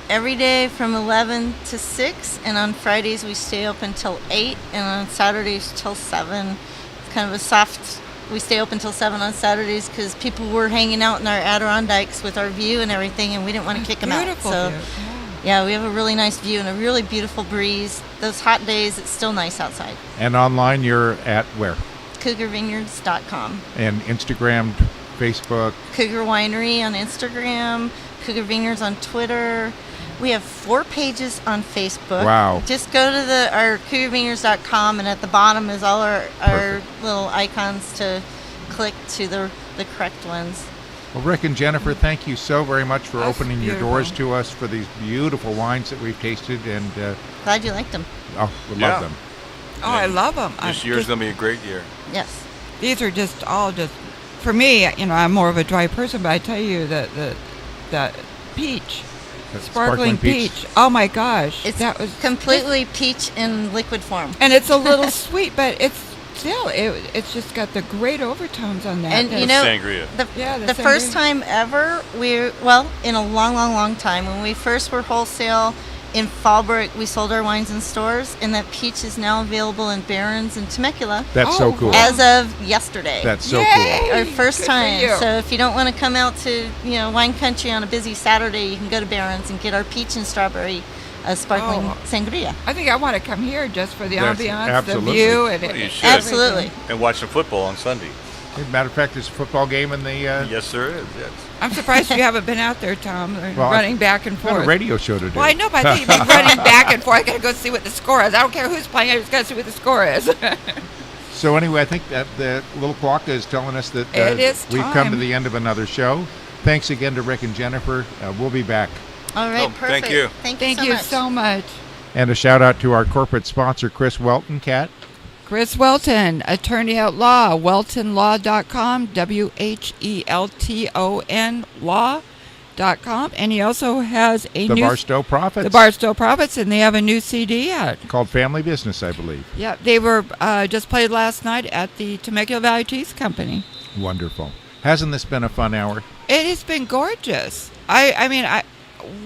Every day from 11 to 6, and on Fridays we stay open till 8, and on Saturdays till 7. It's kind of a soft. We stay open till 7 on Saturdays because people were hanging out in our Adirondacks with our view and everything, and we didn't want to kick them out. Beautiful So, view. yeah, we have a really nice view and a really beautiful breeze. Those hot days, it's still nice outside. And online, you're at where? CougarVineyards.com. And Instagram, Facebook. Cougar Winery on Instagram, Cougar Vineyards on Twitter. We have 4 pages on Facebook. Wow. Just go to our CougarVineyards.com, and at the bottom is all our Perfect. little icons to click to the correct ones. Well, Rick and Jennifer, thank you so very much for That's opening your beautiful. doors to us for these beautiful wines that we've tasted, and Glad you liked them. we Yeah. love them. Oh, I love them. This year's going to be a great year. Yes. These are just all just, for me, you know, I'm more of a dry person, but I tell you that the peach, That sparkling peach. Oh my gosh, It's that was completely peach in liquid form. and it's a little sweet, but it's still it's just got the great overtones on that. And, you It's- know, Sangria. the the first sangria. time ever, in a long time, when we first were wholesale in Fallbrook, we sold our wines in stores, and that peach is now available in Barron's and Temecula That's so Oh, cool. wow. as of yesterday. That's so Yay! cool. Our first Good for time. you. So if you don't want to come out to wine country on a busy Saturday, you can go to Barron's and get our peach and strawberry sparkling Oh. sangria. I think I want to come here just for the That's ambiance, absolutely. the view, and Well, you it, should. Absolutely. And watch some football on Sunday. As a matter of fact, there's a football game in the Yes, there is. Yes. I'm surprised you haven't been out there, Tom. Well, running back and got a forth. radio show to do. Well, I know, but I think you've been running back and forth. I gotta go see what the score is. I don't care who's playing. I just gotta see what the score is. So anyway, I think that the little clock is telling us that It is we've come to time. the end of another show. Thanks again to Rick and Jennifer. We'll be back. All right, Oh, thank perfect. you. Thank Thank you you so much. so much. And a shout out to our corporate sponsor, Chris Welton, Cat. Chris Welton, attorney at law, weltonlaw.com, WHELTON law.com. And he also has a The new Barstow Prophets. The Barstow Prophets, and they have a new CD out. Called Family Business, I believe. Yeah, they were just played last night at the Temecula Valley Cheese Company. Wonderful. Hasn't this been a fun hour? It has been gorgeous. I mean,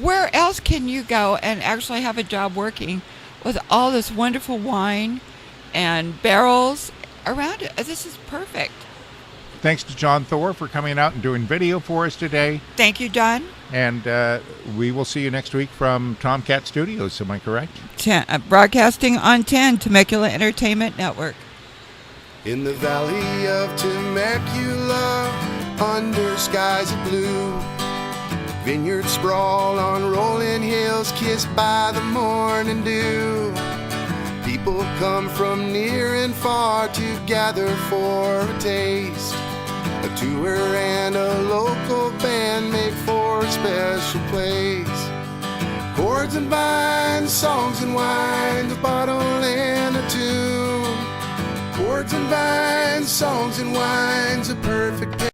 where else can you go and actually have a job working with all this wonderful wine and barrels around it? This is perfect. Thanks to John Thor for coming out and doing video for us today. Thank you, John. And we will see you next week from Tomcat Studios. Am I correct? Broadcasting on 10, Temecula Entertainment Network. In the valley of Temecula, under skies of blue, vineyards sprawl on rolling hills, kissed by the morning dew. People come from near and far to gather for a taste. A tour and a local band make for a special place. Chords and vines, songs and wine, a bottle and a tune. Chords and vines, songs and wines, a perfect